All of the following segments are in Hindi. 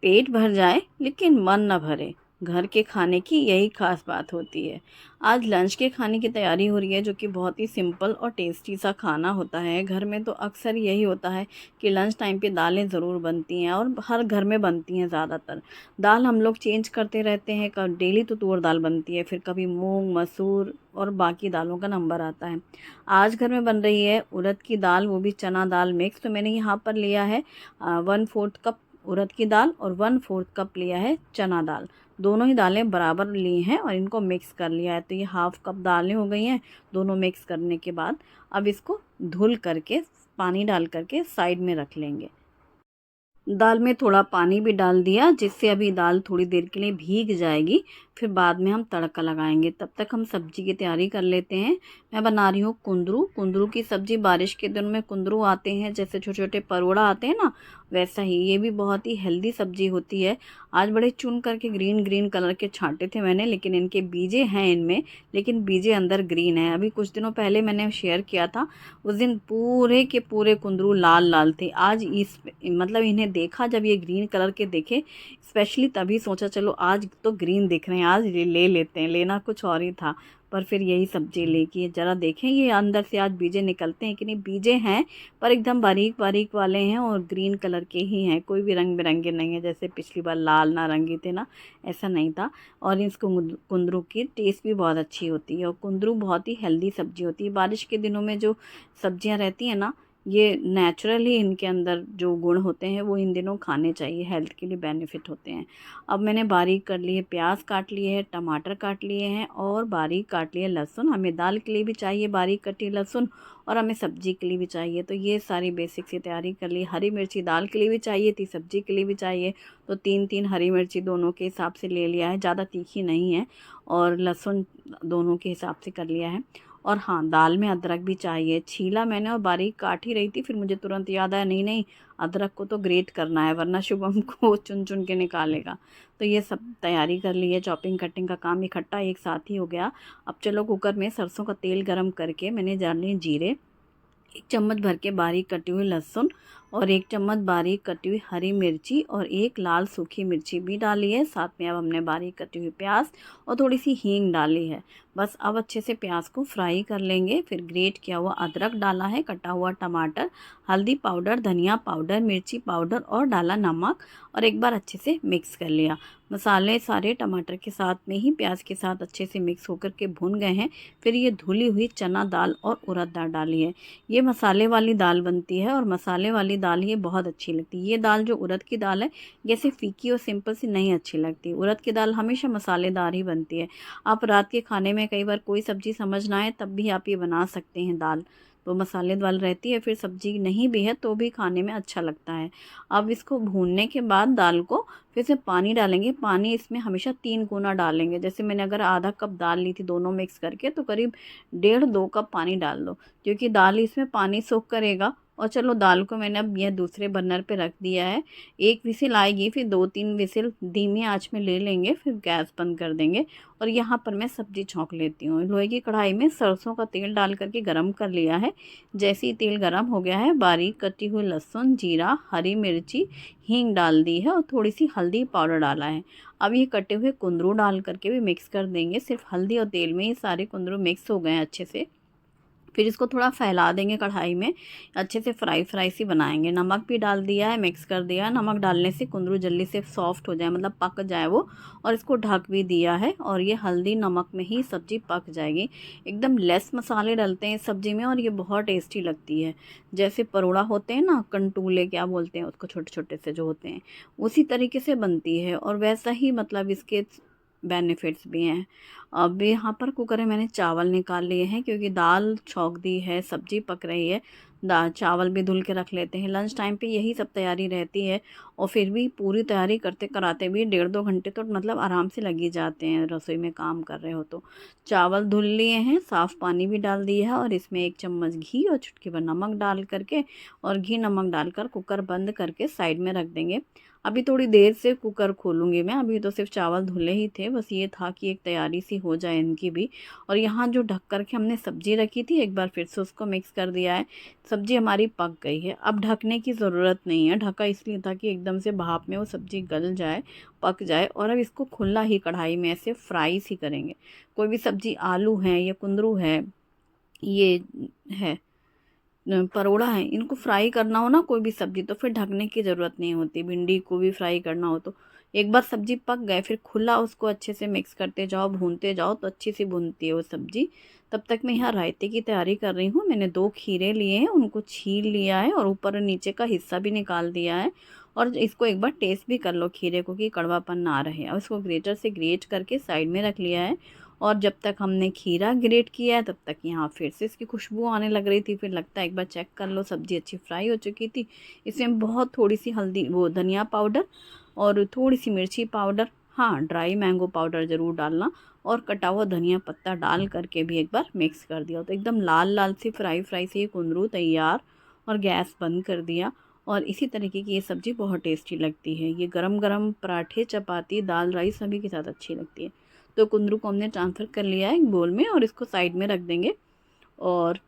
पेट भर जाए लेकिन मन न भरे, घर के खाने की यही खास बात होती है। आज लंच के खाने की तैयारी हो रही है, जो कि बहुत ही सिंपल और टेस्टी सा खाना होता है। घर में तो अक्सर यही होता है कि लंच टाइम पे दालें ज़रूर बनती हैं और हर घर में बनती हैं ज़्यादातर। दाल हम लोग चेंज करते रहते हैं, कब डेली तो तूअर दाल बनती है, फिर कभी मूंग मसूर और बाकी दालों का नंबर आता है। आज घर में बन रही है उड़द की दाल, वो भी चना दाल मिक्स। तो मैंने यहाँ पर लिया है 1/4 कप उड़द की दाल और 1/4 कप लिया है चना दाल। दोनों ही दालें बराबर ली हैं और इनको मिक्स कर लिया है। तो ये हाफ कप दालें हो गई हैं। दोनों मिक्स करने के बाद अब इसको धुल करके पानी डाल करके साइड में रख लेंगे। दाल में थोड़ा पानी भी डाल दिया, जिससे अभी दाल थोड़ी देर के लिए भीग जाएगी। फिर बाद में हम तड़का लगाएंगे। तब तक हम सब्जी की तैयारी कर लेते हैं। मैं बना रही हूँ कुंदरू। कुंदरू की सब्जी बारिश के दिनों में कुंदरू आते हैं, जैसे छोटे छोटे परोड़ा आते हैं ना, वैसा ही ये भी बहुत ही हेल्दी सब्जी होती है। आज बड़े चुन करके ग्रीन ग्रीन कलर के छांटे थे मैंने, लेकिन इनके बीजे हैं इनमें, लेकिन बीजे अंदर ग्रीन है। अभी कुछ दिनों पहले मैंने शेयर किया था, उस दिन पूरे के पूरे कुंदरू लाल लाल थे। आज इस मतलब इन्हें देखा जब ये ग्रीन कलर के देखे, स्पेशली तभी सोचा चलो आज तो ग्रीन दिख रहे हैं, आज ले लेते हैं। लेना कुछ और ही था, पर फिर यही सब्जी लेके ज़रा देखें ये अंदर से आज बीजे निकलते हैं कि नहीं। बीजे हैं पर एकदम बारीक बारीक वाले हैं और ग्रीन कलर के ही हैं, कोई भी रंग बिरंगे नहीं है। जैसे पिछली बार लाल नारंगी थे ना, ऐसा नहीं था। और इस कुंदरू की टेस्ट भी बहुत अच्छी होती है और कुंदरू बहुत ही हेल्दी सब्जी होती है। बारिश के दिनों में जो सब्जियां रहती हैं ना, ये नेचुरली इनके अंदर जो गुण होते हैं वो इन दिनों खाने चाहिए, हेल्थ के लिए बेनिफिट होते हैं। अब मैंने बारीक कर लिए प्याज काट लिए हैं, टमाटर काट लिए हैं और बारीक काट लिए लहसुन। हमें दाल के लिए भी चाहिए बारीक कटी लहसुन और हमें सब्जी के लिए भी चाहिए। तो ये सारी बेसिक सी तैयारी कर ली। हरी मिर्ची दाल के लिए भी चाहिए थी, सब्जी के लिए भी चाहिए, तो 3-3 हरी मिर्ची दोनों के हिसाब से ले लिया है, ज़्यादा तीखी नहीं है। और लहसुन दोनों के हिसाब से कर लिया है। और हाँ, दाल में अदरक भी चाहिए। छीला मैंने और बारीक काट ही रही थी, फिर मुझे तुरंत याद आया नहीं नहीं, अदरक को तो ग्रेट करना है, वरना शुभम को चुन चुन के निकालेगा। तो ये सब तैयारी कर ली है। चॉपिंग कटिंग का काम इकट्ठा एक साथ ही हो गया। अब चलो कुकर में सरसों का तेल गरम करके मैंने डाल लिए जीरे, 1 चम्मच भर के बारीक कटी हुई लहसुन और 1 चम्मच बारीक कटी हुई हरी मिर्ची और 1 लाल सूखी मिर्ची भी डाली है। साथ में अब हमने बारीक कटी हुई प्याज और थोड़ी सी हींग डाली है। बस अब अच्छे से प्याज को फ्राई कर लेंगे। फिर ग्रेट किया हुआ अदरक डाला है, कटा हुआ टमाटर, हल्दी पाउडर, धनिया पाउडर, मिर्ची पाउडर और डाला नमक और एक बार अच्छे से मिक्स कर लिया। मसाले सारे टमाटर के साथ में ही प्याज के साथ अच्छे से मिक्स होकर के भुन गए हैं। फिर ये धुली हुई चना दाल और उड़द दाल डाली है। ये मसाले वाली दाल बनती है और मसाले वाली दाल ये बहुत अच्छी लगती है। ये दाल जो उड़द की दाल है, ये ऐसे फीकी और सिंपल सी नहीं अच्छी लगती। उड़द की दाल हमेशा मसालेदार ही बनती है। आप रात के खाने में कई बार कोई सब्जी समझ ना आए तब भी आप ये बना सकते हैं दाल, तो मसाले दाल रहती है। फिर सब्जी नहीं भी है तो भी खाने में अच्छा लगता है। अब इसको भूनने के बाद दाल को फिर से पानी डालेंगे। पानी इसमें हमेशा 3 गुना डालेंगे। जैसे मैंने अगर आधा कप दाल ली थी दोनों मिक्स करके, तो करीब 1.5-2 कप पानी डाल दो, क्योंकि दाल इसमें पानी सोख करेगा। और चलो दाल को मैंने अब यह दूसरे बर्नर पे रख दिया है। एक विसिल आएगी, फिर 2-3 विसिल धीमी आंच में ले लेंगे, फिर गैस बंद कर देंगे। और यहाँ पर मैं सब्जी छौंक लेती हूँ। लोहे की कढ़ाई में सरसों का तेल डाल करके गरम कर लिया है। जैसे ही तेल गरम हो गया है, बारीक कटी हुई लहसुन, जीरा, हरी मिर्ची, हींग डाल दी है और थोड़ी सी हल्दी पाउडर डाला है। अब ये कटे हुए कुंदरू डाल करके भी मिक्स कर देंगे। सिर्फ हल्दी और तेल में ही सारे कुंदरू मिक्स हो गए हैं अच्छे से। फिर इसको थोड़ा फैला देंगे कढ़ाई में, अच्छे से फ्राई फ्राई सी बनाएंगे। नमक भी डाल दिया है, मिक्स कर दिया है। नमक डालने से कुंदरू जल्दी से सॉफ्ट हो जाए, मतलब पक जाए वो। और इसको ढक भी दिया है और ये हल्दी नमक में ही सब्जी पक जाएगी। एकदम लेस मसाले डलते हैं इस सब्जी में और ये बहुत टेस्टी लगती है। जैसे परोड़ा होते हैं ना, कंटूले क्या बोलते हैं उसको, छोटे छोटे से जो होते हैं, उसी तरीके से बनती है और वैसा ही मतलब इसके बेनिफिट्स भी हैं। अब यहाँ पर कुकर में मैंने चावल निकाल लिए हैं, क्योंकि दाल छौंक दी है, सब्जी पक रही है, दाल चावल भी धुल के रख लेते हैं। लंच टाइम पे यही सब तैयारी रहती है। और फिर भी पूरी तैयारी करते कराते भी 1.5-2 घंटे तो मतलब आराम से लग ही जाते हैं, रसोई में काम कर रहे हो तो। चावल धुल लिए हैं, साफ़ पानी भी डाल दिया है और इसमें 1 चम्मच घी और चुटकी भर नमक डाल करके और घी नमक डालकर कुकर बंद करके साइड में रख देंगे। अभी थोड़ी देर से कुकर खोलूँगी मैं, अभी तो सिर्फ चावल धुले ही थे, बस ये था कि एक तैयारी सी हो जाए इनकी भी। और यहाँ जो ढक कर के हमने सब्जी रखी थी, एक बार फिर से उसको मिक्स कर दिया है। सब्ज़ी हमारी पक गई है। अब ढकने की ज़रूरत नहीं है, ढका इसलिए था कि एकदम से भाप में वो सब्ज़ी गल जाए, पक जाए। और अब इसको खुला ही कढ़ाई में ऐसे फ्राई सी करेंगे। कोई भी सब्ज़ी, आलू है या कुंदरू है, ये है परोड़ा है, इनको फ्राई करना हो ना कोई भी सब्ज़ी, तो फिर ढकने की ज़रूरत नहीं होती। भिंडी को भी फ्राई करना हो तो एक बार सब्ज़ी पक गए फिर खुला उसको अच्छे से मिक्स करते जाओ, भूनते जाओ तो अच्छी सी भूनती है वो सब्ज़ी। तब तक मैं यहाँ रायते की तैयारी कर रही हूँ। मैंने 2 खीरे लिए हैं, उनको छील लिया है और ऊपर और नीचे का हिस्सा भी निकाल दिया है। और इसको एक बार टेस्ट भी कर लो खीरे को कि कड़वापन ना रहे। अब इसको ग्रेटर से ग्रेट करके साइड में रख लिया है। और जब तक हमने खीरा ग्रेट किया है तब तक यहाँ फिर से इसकी खुशबू आने लग रही थी। फिर लगता है एक बार चेक कर लो, सब्ज़ी अच्छी फ्राई हो चुकी थी। इसमें बहुत थोड़ी सी हल्दी, वो धनिया पाउडर और थोड़ी सी मिर्ची पाउडर, हाँ ड्राई मैंगो पाउडर ज़रूर डालना, और कटा हुआ धनिया पत्ता डाल करके भी एक बार मिक्स कर दिया। तो एकदम लाल लाल सी फ्राई फ्राई से ये कुंदरू तैयार। और गैस बंद कर दिया। और इसी तरीके की ये सब्ज़ी बहुत टेस्टी लगती है। ये गरम गरम पराठे, चपाती, दाल, राइस सभी के साथ अच्छी लगती है। तो कुंदरू को हमने ट्रांसफ़र कर लिया है एक बोल में और इसको साइड में रख देंगे। और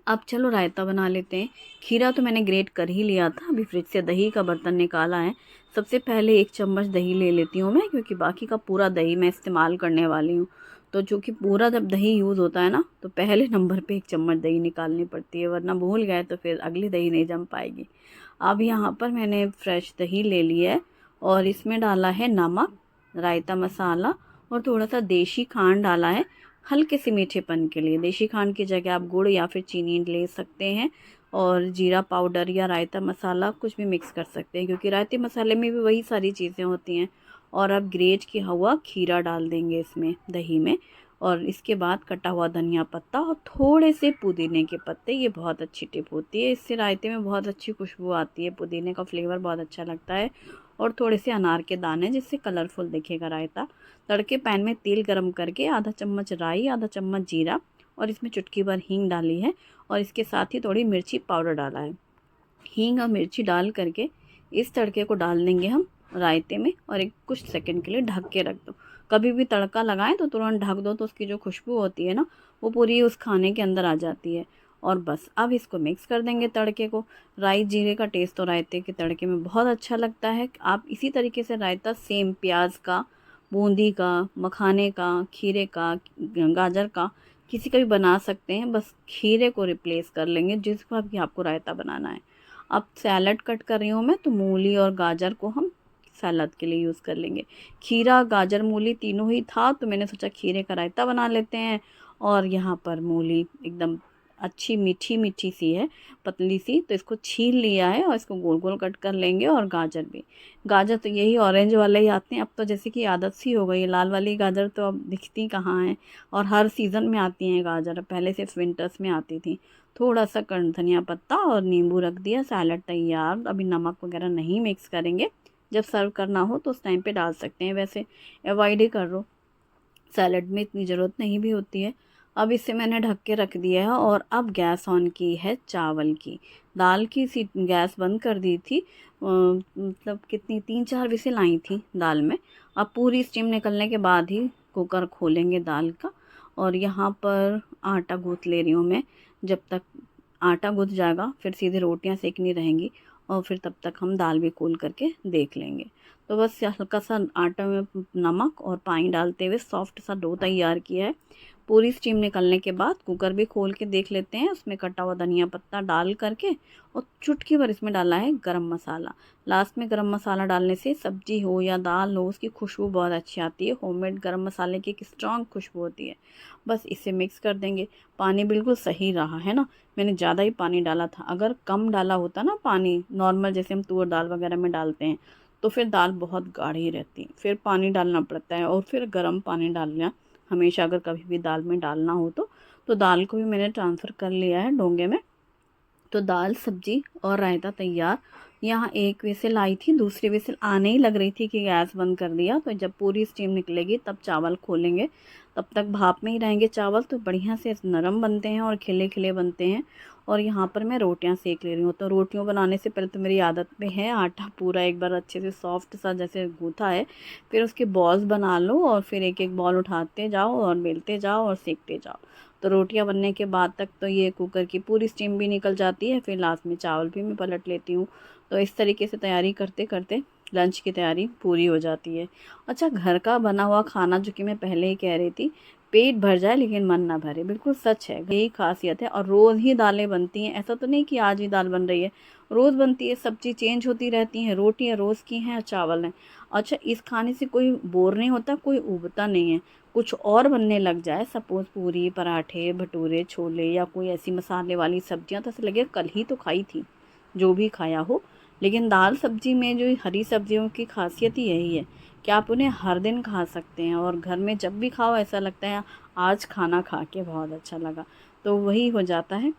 अब चलो रायता बना लेते हैं। खीरा तो मैंने ग्रेट कर ही लिया था, अभी फ्रिज से दही का बर्तन निकाला है। सबसे पहले 1 चम्मच दही ले लेती हूँ मैं, क्योंकि बाकी का पूरा दही मैं इस्तेमाल करने वाली हूँ। तो चूँकि पूरा जब दही यूज़ होता है ना, तो पहले नंबर पे 1 चम्मच दही निकालनी पड़ती है, वरना भूल गए तो फिर अगली दही नहीं जम पाएगी। अब यहाँ पर मैंने फ्रेश दही ले लिया है और इसमें डाला है नमक, रायता मसाला और थोड़ा सा देशी खांड डाला है हल्के से मीठेपन के लिए। देशी खांड की जगह आप गुड़ या फिर चीनी ले सकते हैं। और जीरा पाउडर या रायता मसाला कुछ भी मिक्स कर सकते हैं, क्योंकि रायते मसाले में भी वही सारी चीज़ें होती हैं। और अब ग्रेट किया हुआ खीरा डाल देंगे इसमें दही में। और इसके बाद कटा हुआ धनिया पत्ता और थोड़े से पुदीने के पत्ते, ये बहुत अच्छी टिप होती है, इससे रायते में बहुत अच्छी खुशबू आती है, पुदीने का फ्लेवर बहुत अच्छा लगता है। और थोड़े से अनार के दाने, जिससे कलरफुल दिखेगा रायता। तड़के पैन में तेल गरम करके आधा चम्मच राई, आधा चम्मच जीरा और इसमें चुटकी भर हींग डाली है। और इसके साथ ही थोड़ी मिर्ची पाउडर डाला है। हींग और मिर्ची डाल करके इस तड़के को डाल देंगे हम रायते में और एक कुछ सेकंड के लिए ढक के रख दो। कभी भी तड़का लगाएं तो तुरंत ढक दो, तो उसकी जो खुशबू होती है ना, वो पूरी उस खाने के अंदर आ जाती है। और बस अब इसको मिक्स कर देंगे तड़के को। राई जीरे का टेस्ट तो रायते के तड़के में बहुत अच्छा लगता है। आप इसी तरीके से रायता सेम प्याज का, बूंदी का, मखाने का, खीरे का, गाजर का, किसी का भी बना सकते हैं। बस खीरे को रिप्लेस कर लेंगे जिसका भी आपको रायता बनाना है। अब सैलड कट कर रही हूँ मैं, तो मूली और गाजर को हम सैलड के लिए यूज़ कर लेंगे। खीरा, गाजर, मूली तीनों ही था, तो मैंने सोचा खीरे का रायता बना लेते हैं। और यहाँ पर मूली एकदम अच्छी मीठी मीठी सी है, पतली सी, तो इसको छील लिया है और इसको गोल गोल कट कर लेंगे। और गाजर भी, गाजर तो यही ऑरेंज वाले ही आते हैं अब तो, जैसे कि आदत सी हो गई है। लाल वाली गाजर तो अब दिखती कहाँ हैं, और हर सीज़न में आती हैं गाजर, पहले सिर्फ विंटर्स में आती थी। थोड़ा सा धनिया पत्ता और नींबू रख दिया, सैलड तैयार। अभी नमक वगैरह नहीं मिक्स करेंगे, जब सर्व करना हो तो उस टाइम पे डाल सकते हैं, वैसे अवॉइड ही कर लो, सैलड में इतनी ज़रूरत नहीं भी होती है। अब इसे मैंने ढक के रख दिया है और अब गैस ऑन की है चावल की। दाल की सी गैस बंद कर दी थी, मतलब कितनी 3-4 विसिल आई थी दाल में। अब पूरी स्टीम निकलने के बाद ही कुकर खोलेंगे दाल का। और यहाँ पर आटा गूँथ ले रही हूँ मैं। जब तक आटा गूँथ जाएगा फिर सीधे रोटियाँ सेकनी रहेंगी, और फिर तब तक हम दाल भी खोल करके देख लेंगे। तो बस हल्का सा आटा में नमक और पानी डालते हुए सॉफ्ट सा डो तैयार किया है। पूरी स्टीम निकलने के बाद कुकर भी खोल के देख लेते हैं, उसमें कटा हुआ धनिया पत्ता डाल करके और चुटकी भर इसमें डाला है गरम मसाला। लास्ट में गरम मसाला डालने से सब्जी हो या दाल हो, उसकी खुशबू बहुत अच्छी आती है। होममेड गरम मसाले की एक स्ट्रॉन्ग खुशबू होती है। बस इसे मिक्स कर देंगे। पानी बिल्कुल सही रहा है ना, मैंने ज़्यादा ही पानी डाला था। अगर कम डाला होता ना पानी, नॉर्मल जैसे हम तुअर दाल वगैरह में डालते हैं, तो फिर दाल बहुत गाढ़ी रहती, फिर पानी डालना पड़ता है, और फिर गर्म पानी डालना हमेशा, अगर कभी भी दाल में डालना हो तो दाल को भी मैंने ट्रांसफ़र कर लिया है डोंगे में। तो दाल, सब्जी और रायता तैयार। यहाँ एक विसिल आई थी, दूसरी विसिल आने ही लग रही थी कि गैस बंद कर दिया। तो जब पूरी स्टीम निकलेगी तब चावल खोलेंगे। तब तक भाप में ही रहेंगे चावल, तो बढ़िया से नरम बनते हैं और खिले खिले बनते हैं। और यहाँ पर मैं रोटियां सेक ले रही हूँ। तो रोटियों बनाने से पहले तो मेरी आदत में है आटा पूरा एक बार अच्छे से सॉफ्ट सा जैसे गूँथा है, फिर उसके बॉल्स बना लो और फिर एक एक बॉल उठाते जाओ और बेलते जाओ और सेकते जाओ। तो रोटियां बनने के बाद तक तो ये कुकर की पूरी स्टीम भी निकल जाती है, फिर लास्ट में चावल भी मैं पलट लेती हूँ। तो इस तरीके से तैयारी करते करते लंच की तैयारी पूरी हो जाती है। अच्छा, घर का बना हुआ खाना, जो कि मैं पहले ही कह रही थी, पेट भर जाए लेकिन मन ना भरे, बिल्कुल सच है, यही खासियत है। और रोज़ ही दालें बनती हैं, ऐसा तो नहीं कि आज ही दाल बन रही है, रोज़ बनती है, सब्जी चेंज होती रहती हैं, रोटियाँ रोज़ की हैं, चावल हैं। अच्छा, इस खाने से कोई बोर नहीं होता, कोई ऊबता नहीं है। कुछ और बनने लग जाए, सपोज़ पूरी, पराठे, भटूरे, छोले या कोई ऐसी मसाले वाली सब्जियाँ, तो ऐसा लगे कल ही तो खाई थी, जो भी खाया हो। लेकिन दाल सब्जी में जो हरी सब्जियों की खासियत ही यही है कि आप उन्हें हर दिन खा सकते हैं, और घर में जब भी खाओ ऐसा लगता है आज खाना खा के बहुत अच्छा लगा। तो वही हो जाता है।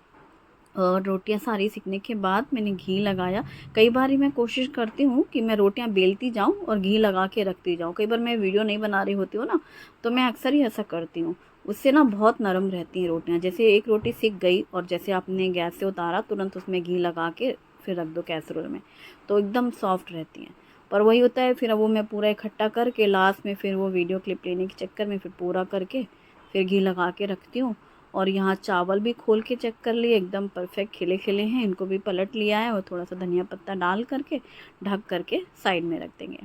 और रोटियां सारी सीखने के बाद मैंने घी लगाया। कई बार मैं कोशिश करती हूँ कि मैं रोटियां बेलती जाऊँ और घी लगा के रखती जाऊँ। कई बार मैं वीडियो नहीं बना रही होती हूँ ना, तो मैं अक्सर ही ऐसा करती हूँ। उससे ना बहुत नरम रहती हैं रोटियां। जैसे एक रोटी सिक गई और जैसे आपने गैस से उतारा, तुरंत उसमें घी लगा के फिर रख दो कैसरोल में, तो एकदम सॉफ्ट रहती हैं। पर वही होता है, फिर वो मैं पूरा इकट्ठा करके लास्ट में फिर वो वीडियो क्लिप लेने के चक्कर में फिर पूरा करके फिर घी लगा के रखती हूँ। और यहाँ चावल भी खोल के चेक कर लिए, एकदम परफेक्ट खिले खिले हैं, इनको भी पलट लिया है और थोड़ा सा धनिया पत्ता डाल करके ढक करके साइड में रख देंगे।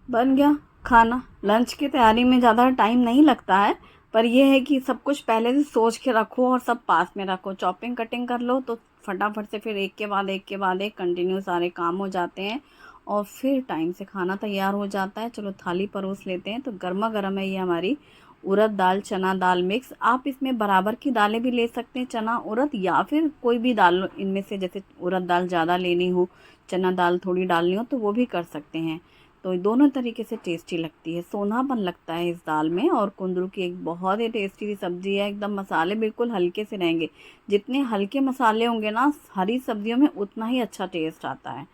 बन गया खाना। लंच की तैयारी में ज़्यादा टाइम नहीं लगता है, पर यह है कि सब कुछ पहले से सोच के रखो और सब पास में रखो। चॉपिंग कटिंग कर लो तो फटाफट से फिर एक के बाद एक के बाद एक कंटिन्यू सारे काम हो जाते हैं और फिर टाइम से खाना तैयार हो जाता है। चलो थाली परोस लेते हैं। तो गर्मा गर्म है ये हमारी उड़द दाल चना दाल मिक्स। आप इसमें बराबर की दालें भी ले सकते हैं, चना उड़द, या फिर कोई भी दाल इनमें से, जैसे उड़द दाल ज़्यादा लेनी हो, चना दाल थोड़ी डालनी हो, तो वो भी कर सकते हैं। तो दोनों तरीके से टेस्टी लगती है, सोनापन लगता है इस दाल में। और कुंदरू की एक बहुत ही टेस्टी सी सब्जी है, एकदम मसाले बिल्कुल हल्के से रहेंगे। जितने हल्के मसाले होंगे ना हरी सब्जियों में, उतना ही अच्छा टेस्ट आता है।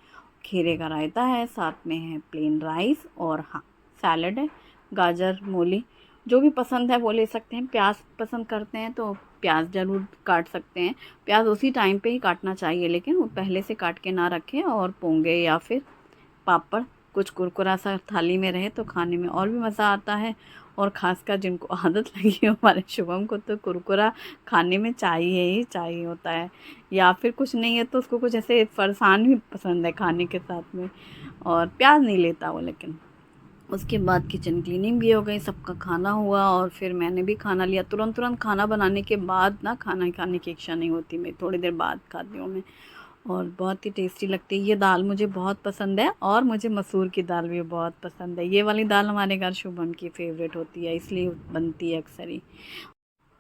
खीरे का रायता है, साथ में है प्लेन राइस, और हाँ सैलड है, गाजर मूली जो भी पसंद है वो ले सकते हैं। प्याज पसंद करते हैं तो प्याज ज़रूर काट सकते हैं। प्याज उसी टाइम पे ही काटना चाहिए, लेकिन वो पहले से काट के ना रखें। और पोंगे या फिर पापड़ कुछ कुरकुरा सा थाली में रहे तो खाने में और भी मज़ा आता है। और ख़ासकर जिनको आदत लगी हो, हमारे शुभम को तो कुरकुरा खाने में चाहिए ही चाहिए होता है। या फिर कुछ नहीं है तो उसको कुछ ऐसे फरसान भी पसंद है खाने के साथ में, और प्याज नहीं लेता वो। लेकिन उसके बाद किचन क्लीनिंग भी हो गई, सबका खाना हुआ और फिर मैंने भी खाना लिया। तुरंत तुरंत खाना बनाने के बाद ना खाना खाने की इच्छा नहीं होती, मैं थोड़ी देर बाद खाती हूँ मैं। और बहुत ही टेस्टी लगती है ये दाल, मुझे बहुत पसंद है। और मुझे मसूर की दाल भी बहुत पसंद है। ये वाली दाल हमारे घर शुभम की फेवरेट होती है, इसलिए बनती है अक्सर ही।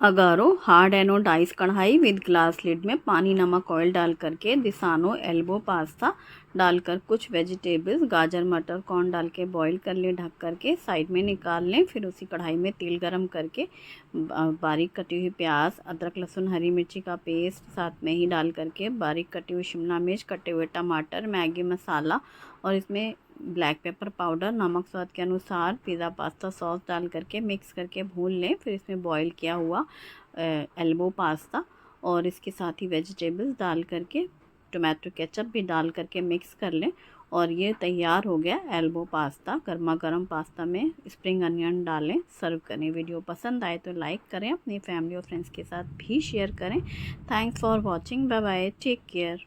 अगारो हार्ड एनोडाइज कढ़ाई विद ग्लास लिड में पानी नमक ऑयल डाल करके दिसानो एल्बो पास्ता डालकर कुछ वेजिटेबल्स गाजर मटर कॉर्न डाल के बॉईल कर लें, ढक करके साइड में निकाल लें। फिर उसी कढ़ाई में तेल गरम करके बारीक कटी हुई प्याज, अदरक लहसुन हरी मिर्ची का पेस्ट साथ में ही डाल करके, बारीक कटी हुई शिमला मिर्च, कटे हुए टमाटर, मैगी मसाला और इसमें ब्लैक पेपर पाउडर, नमक स्वाद के अनुसार, पिज़्ज़ा पास्ता सॉस डाल करके मिक्स करके भून लें। फिर इसमें बॉईल किया हुआ एल्बो पास्ता और इसके साथ ही वेजिटेबल्स डाल करके टोमेटो केचप भी डाल करके मिक्स कर लें। और ये तैयार हो गया एल्बो पास्ता। गर्मा गर्म पास्ता में स्प्रिंग अनियन डालें, सर्व करें। वीडियो पसंद आए तो लाइक करें, अपनी फैमिली और फ्रेंड्स के साथ भी शेयर करें। Thanks for watching, bye bye, take care.